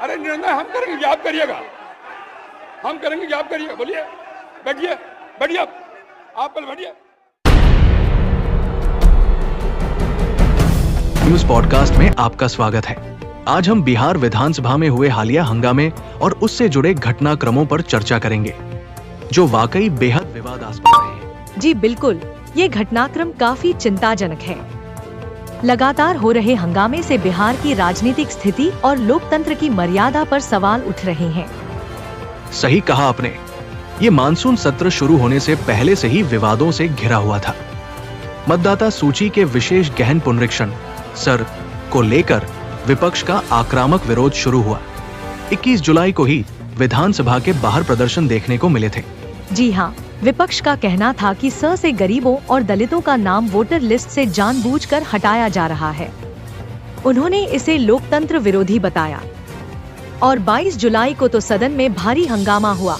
अरे निर्णय हम करेंगे, आप करिएगा। हम करेंगे, आप करिएगा। बोलिए, बैठिए, बैठिए आप पहले बैठिए। न्यूज पॉडकास्ट में आपका स्वागत है। आज हम बिहार विधानसभा में हुए हालिया हंगामे और उससे जुड़े घटनाक्रमों पर चर्चा करेंगे, जो वाकई बेहद विवादास्पद रहे हैं। जी बिल्कुल, ये घटनाक्रम काफी चिंताजनक है। लगातार हो रहे हंगामे से बिहार की राजनीतिक स्थिति और लोकतंत्र की मर्यादा पर सवाल उठ रहे हैं। सही कहा आपने। ये मानसून सत्र शुरू होने से पहले से ही विवादों से घिरा हुआ था। मतदाता सूची के विशेष गहन पुनरीक्षण सर को लेकर विपक्ष का आक्रामक विरोध शुरू हुआ। 21 जुलाई को ही विधानसभा के बाहर प्रदर्शन देखने को मिले थे। जी हाँ, विपक्ष का कहना था कि स से गरीबों और दलितों का नाम वोटर लिस्ट से जानबूझकर हटाया जा रहा है। उन्होंने इसे लोकतंत्र विरोधी बताया। और 22 जुलाई को तो सदन में भारी हंगामा हुआ,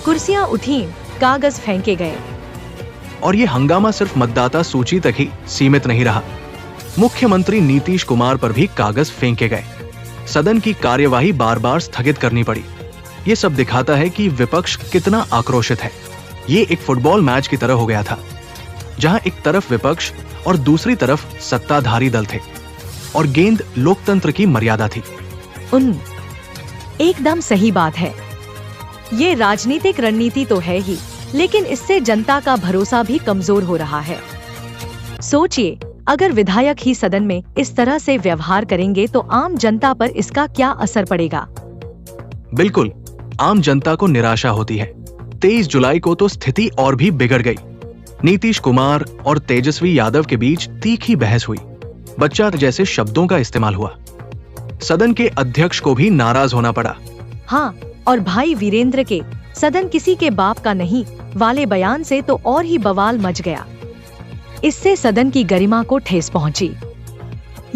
कुर्सियां उठीं, कागज फेंके गए। और ये हंगामा सिर्फ मतदाता सूची तक ही सीमित नहीं रहा। मुख्यमंत्री नीतीश कुमार पर भी कागज फेंके गए। सदन की कार्यवाही बार बार स्थगित करनी पड़ी। ये सब दिखाता है कि विपक्ष कितना आक्रोशित है। ये एक फुटबॉल मैच की तरह हो गया था, जहां एक तरफ विपक्ष और दूसरी तरफ सत्ताधारी दल थे, और गेंद लोकतंत्र की मर्यादा थी। एकदम सही बात है। ये राजनीतिक रणनीति तो है ही, लेकिन इससे जनता का भरोसा भी कमजोर हो रहा है। सोचिए, अगर विधायक ही सदन में इस तरह से व्यवहार करेंगे तो आम जनता पर इसका क्या असर पड़ेगा? बिल्कुल, आम जनता को निराशा होती है। 23 जुलाई को तो स्थिति और भी बिगड़ गई। नीतीश कुमार और तेजस्वी यादव के बीच तीखी बहस हुई। बच्चा जैसे शब्दों का इस्तेमाल हुआ। सदन के अध्यक्ष को भी नाराज होना पड़ा। हाँ, और भाई वीरेंद्र के सदन किसी के बाप का नहीं वाले बयान से तो और ही बवाल मच गया। इससे सदन की गरिमा को ठेस पहुंची।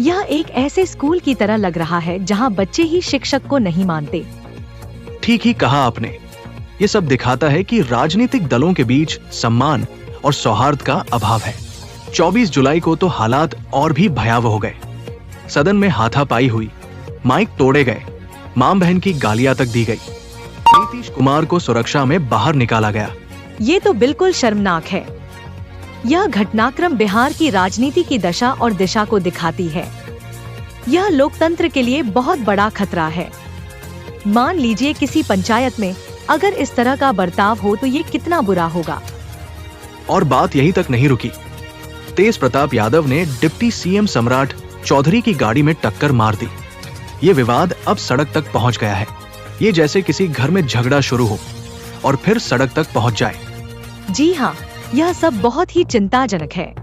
यह एक ऐसे स्कूल की तरह लग रहा है जहां बच्चे ही शिक्षक को नहीं मानते। ठीक ही कहा आपने। ये सब दिखाता है कि राजनीतिक दलों के बीच सम्मान और सौहार्द का अभाव है। 24 जुलाई को तो हालात और भी भयावह हो गए। सदन में हाथापाई हुई, माइक तोड़े गए, मां बहन की गालियां तक दी गई। नीतीश कुमार को सुरक्षा में बाहर निकाला गया। ये तो बिल्कुल शर्मनाक है। यह घटनाक्रम बिहार की राजनीति की दशा और दिशा को दिखाती है। यह लोकतंत्र के लिए बहुत बड़ा खतरा है। मान लीजिए किसी पंचायत में अगर इस तरह का बर्ताव हो तो ये कितना बुरा होगा। और बात यहीं तक नहीं रुकी। तेज प्रताप यादव ने डिप्टी सीएम सम्राट चौधरी की गाड़ी में टक्कर मार दी। ये विवाद अब सड़क तक पहुंच गया है। ये जैसे किसी घर में झगड़ा शुरू हो और फिर सड़क तक पहुंच जाए। जी हाँ, यह सब बहुत ही चिंताजनक है।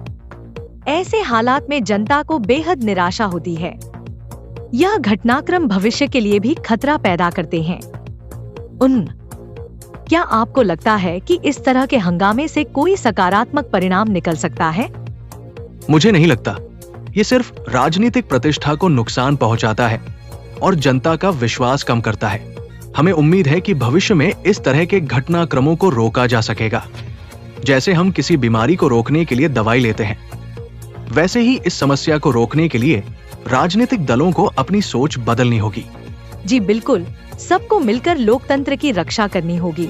ऐसे हालात में जनता को बेहद निराशा होती है। यह घटनाक्रम भविष्य के लिए भी खतरा पैदा करते हैं। क्या आपको लगता है कि इस तरह के हंगामे से कोई सकारात्मक परिणाम निकल सकता है? मुझे नहीं लगता। ये सिर्फ राजनीतिक प्रतिष्ठा को नुकसान पहुंचाता है और जनता का विश्वास कम करता है। हमें उम्मीद है कि भविष्य में इस तरह के घटनाक्रमों को रोका जा सकेगा। जैसे हम किसी बीमारी को रोकने के लिए दवाई लेते हैं, वैसे ही इस समस्या को रोकने के लिए राजनीतिक दलों को अपनी सोच बदलनी होगी। जी बिल्कुल, सबको मिलकर लोकतंत्र की रक्षा करनी होगी।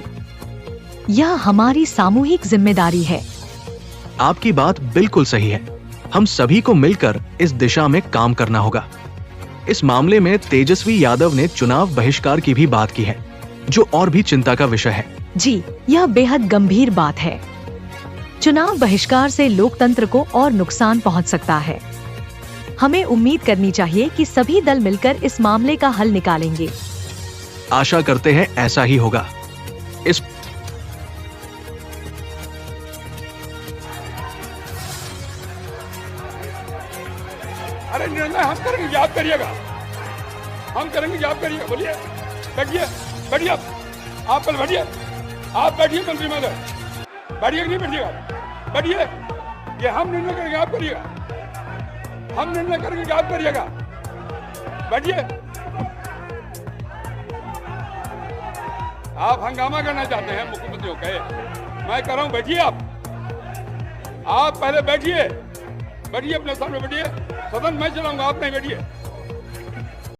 यह हमारी सामूहिक जिम्मेदारी है। आपकी बात बिल्कुल सही है। हम सभी को मिलकर इस दिशा में काम करना होगा। इस मामले में तेजस्वी यादव ने चुनाव बहिष्कार की भी बात की है, जो और भी चिंता का विषय है। जी, यह बेहद गंभीर बात है। चुनाव बहिष्कार से लोकतंत्र को और नुकसान पहुंच सकता है। हमें उम्मीद करनी चाहिए कि सभी दल मिलकर इस मामले का हल निकालेंगे। आशा करते हैं ऐसा ही होगा। इस अरे निर्णय हम करेंगे, आप करिएगा। हम करेंगे, आप करिएगा। बोलिए, बैठिए, बैठिए आप पहले बैठिए। आप बैठिए मंत्री महोदय। बैठिए कि नहीं बैठिएगा? बैठिए। ये हम निर्णय करेंगे, आप करिएगा। हम निर्णय करेंगे, आप करिएगा। बैठिए। आप हंगामा करना चाहते हैं मुख्यमंत्री को कहे, मैं कह रहा हूं बैठिए। आप पहले बैठिए, बैठिए अपने सामने बैठिए। सदन मैं चलाऊंगा, आप नहीं बैठिए।